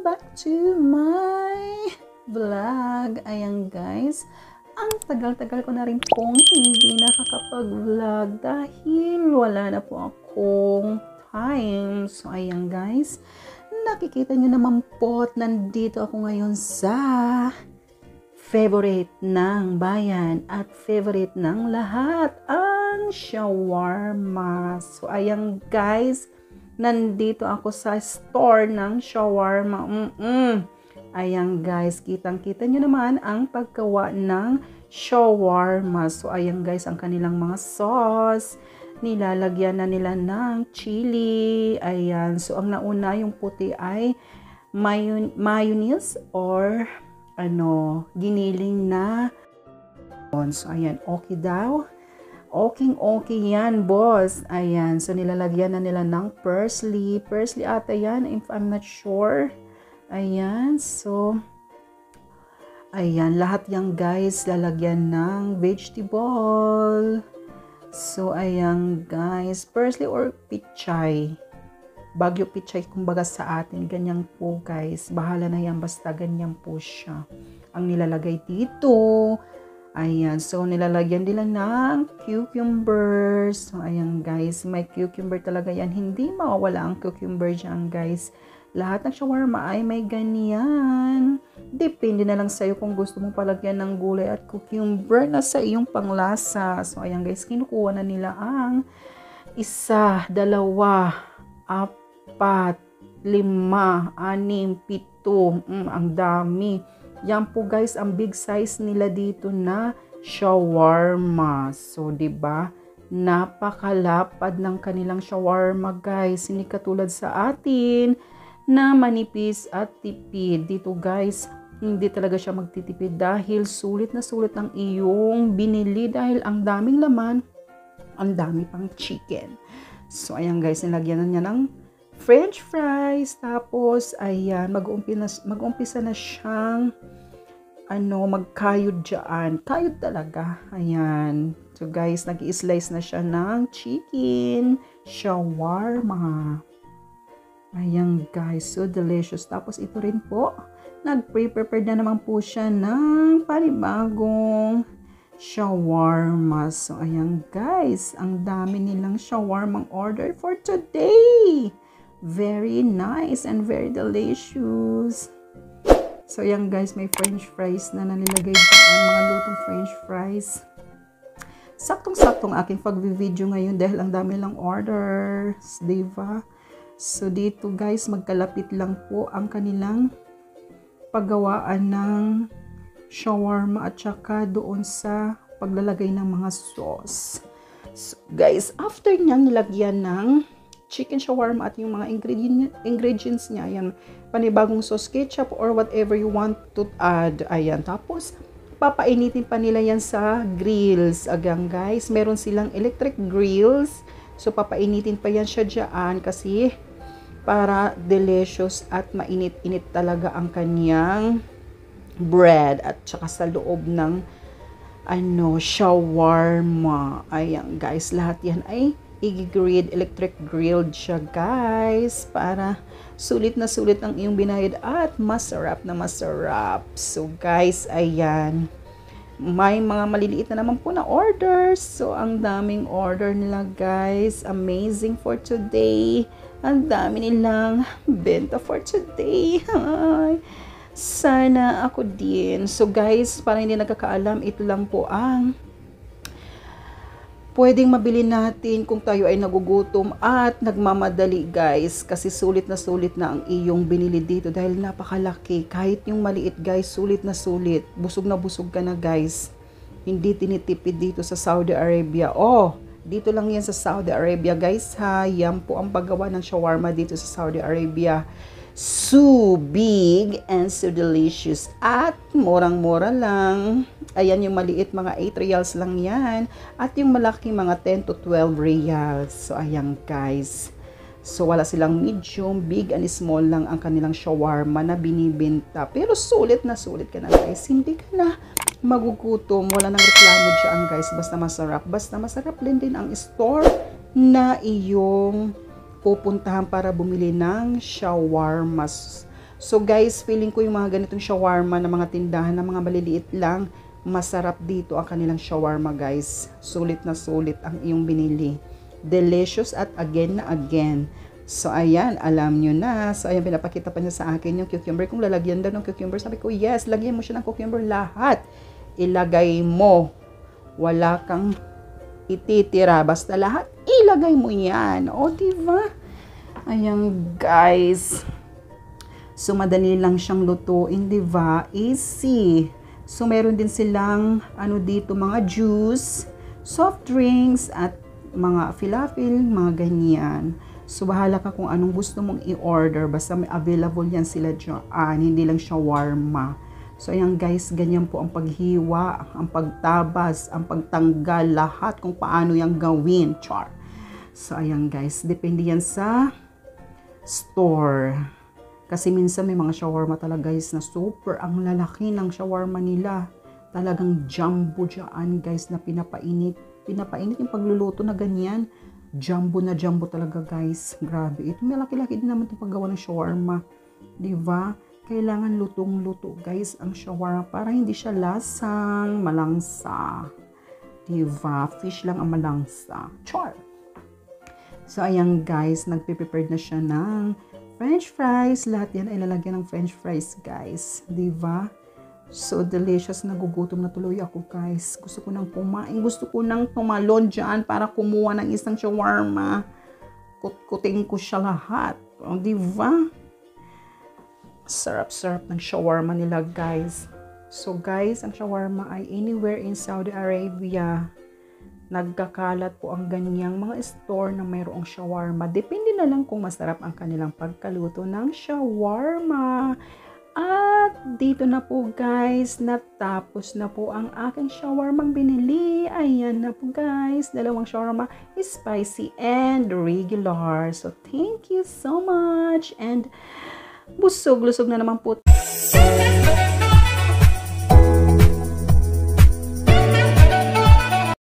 Welcome back to my vlog. Ayan guys, ang tagal-tagal ko na rin pong hindi nakakapag-vlog dahil wala na po akong time. So ayan guys, nakikita nyo naman po at nandito ako ngayon sa favorite ng bayan at favorite ng lahat, ang shawarma. So ayan guys, nandito ako sa store ng shawarma. Ayan guys, kitang-kita nyo naman ang paggawa ng shawarma. So ayan guys, ang kanilang mga sauce. Nilalagyan na nila ng chili. Ayan, so ang nauna yung puti ay mayonnaise or giniling na. So ayan, okay daw. Okay yan, boss. Ayan, so nilalagyan na nila ng parsley. Parsley ata yan, if I'm not sure. Ayan, so ayan, lahat yan guys, lalagyan ng vegetable. So ayan guys, parsley or pichay. Bagyo pichay kumbaga sa atin, ganyan po guys. Bahala na yan, basta ganyan po siya. Ang nilalagay dito. Ayan, so nilalagyan nila ng cucumbers. So ayan guys, may cucumber talaga yan. Hindi mawawala ang cucumber dyan guys. Lahat ng shawarma ay may ganyan. Depende na lang sa'yo kung gusto mong palagyan ng gulay at cucumber na sa iyong panglasa. So ayan guys, kinukuha na nila ang 1, 2, 4, 5, 6, 7. Ang dami. Yan po guys, ang big size nila dito na shawarma. So, 'di ba? Napakalapad ng kanilang shawarma, guys. Hindi katulad sa atin na manipis at tipid. Dito, guys, hindi talaga siya magtitipid dahil sulit na sulit ang iyong binili dahil ang daming laman, ang dami pang chicken. So, ayan guys, nilagyan na niya ng French fries. Tapos, ayan, mag-umpisa na siyang magkayod dyan. Kayod talaga. Ayan. So, guys, nag-i-slice na siya ng chicken shawarma. Ayan, guys. So, delicious. Tapos, ito rin po, nag-prepare na naman po siya ng panibagong shawarma. So, ayan, guys. Ang dami nilang shawarma order for today. Very nice and very delicious. So, yan guys, may french fries na nilagay dyan. Mga lutong french fries. Saktong-saktong aking pag-video ngayon dahil ang dami lang orders, diba? So, dito guys, magkalapit lang po ang kanilang paggawaan ng shawarma at saka doon sa paglalagay ng mga sauce. So, guys, after niyang nilagyan ng chicken shawarma at yung mga ingredients niya, ayan, panibagong sauce, ketchup, or whatever you want to add, ayan, tapos, papainitin pa nila yan sa grills, agang guys, meron silang electric grills, so papainitin pa yan siya dyan, kasi, para delicious at mainit-init talaga ang kanyang bread, at saka sa loob ng, shawarma, ayan guys, lahat yan ay i-grilled, electric grilled siya guys, para sulit na sulit ang iyong binayad at masarap na masarap. So guys, ayan, may mga maliliit na naman po na orders. So ang daming order nila guys, amazing for today. Ang dami nilang benta for today. Sana ako din. So guys, para hindi nagkakaalam, ito lang po ang pwedeng mabili natin kung tayo ay nagugutom at nagmamadali guys, kasi sulit na ang iyong binili dito dahil napakalaki. Kahit yung maliit guys, sulit na sulit. Busog na busog ka na guys. Hindi tinitipid dito sa Saudi Arabia. Oh, dito lang yan sa Saudi Arabia guys ha. Yan po ang paggawa ng shawarma dito sa Saudi Arabia. So big and so delicious at murang-mura lang. Ayan yung maliit, mga 8 reals lang yan. At yung malaki, mga 10 to 12 reals. So ayan guys. So wala silang medium, big and small lang ang kanilang shawarma na binibenta. Pero sulit na sulit ka na guys. Hindi ka na magugutom. Wala nang reklamo dyan guys. Basta masarap. Basta masarap din ang store na iyong pupuntahan para bumili ng shawarma. So guys, feeling ko yung mga ganitong shawarma na mga tindahan na mga maliliit lang, masarap dito ang kanilang shawarma guys. Sulit na sulit ang iyong binili. Delicious at again na again. So ayan, alam nyo na. So ayan, pinapakita pa niya sa akin yung cucumber. Kung lalagyan daw ng cucumber, sabi ko yes, lagyan mo siya ng cucumber lahat. Ilagay mo. Wala kang ititira. Basta lahat, ilagay mo yan. O, diba? Ayan guys. So, madali lang siyang lutuin, di ba? Easy. So, meron din silang, dito, mga juice, soft drinks, at mga filafil, mga ganyan. So, bahala ka kung anong gusto mong i-order. Basta may available yan sila dyan. Hindi lang shawarma. So, ayan guys, ganyan po ang paghiwa, ang pagtabas, ang pagtanggal, lahat kung paano yung gawin. Char. So, ayan guys, depende yan sa store. Kasi minsan may mga shawarma talaga guys na super ang lalaki ng shawarma nila. Talagang jumbo dyan guys na pinapainit. Pinapainit yung pagluluto na ganyan. Jumbo na jumbo talaga guys. Grabe. Ito malaki-laki din naman itong paggawa ng shawarma. Diba? Kailangan lutong-luto guys ang shawarma para hindi siya lasang malangsa. Diba? Fish lang ang malangsa. Char! So ayan guys, nagpe-prepared na siya ng French fries. Lahat yan ay lalagyan ng French fries, guys. Diba? So delicious. Nagugutom na tuloy ako, guys. Gusto ko nang kumain. Gusto ko nang tumalon dyan para kumuha ng isang shawarma. Kutkutin ko siya lahat. O, diba? Sarap-sarap ng shawarma nila, guys. So, guys, ang shawarma ay anywhere in Saudi Arabia. Nagkakalat po ang ganyang mga store na mayroong shawarma. Depende na lang kung masarap ang kanilang pagkaluto ng shawarma. At dito na po guys, natapos na po ang aking shawarma binili. Ayan na po guys, dalawang shawarma, spicy and regular. So thank you so much and busog-lusog na naman po.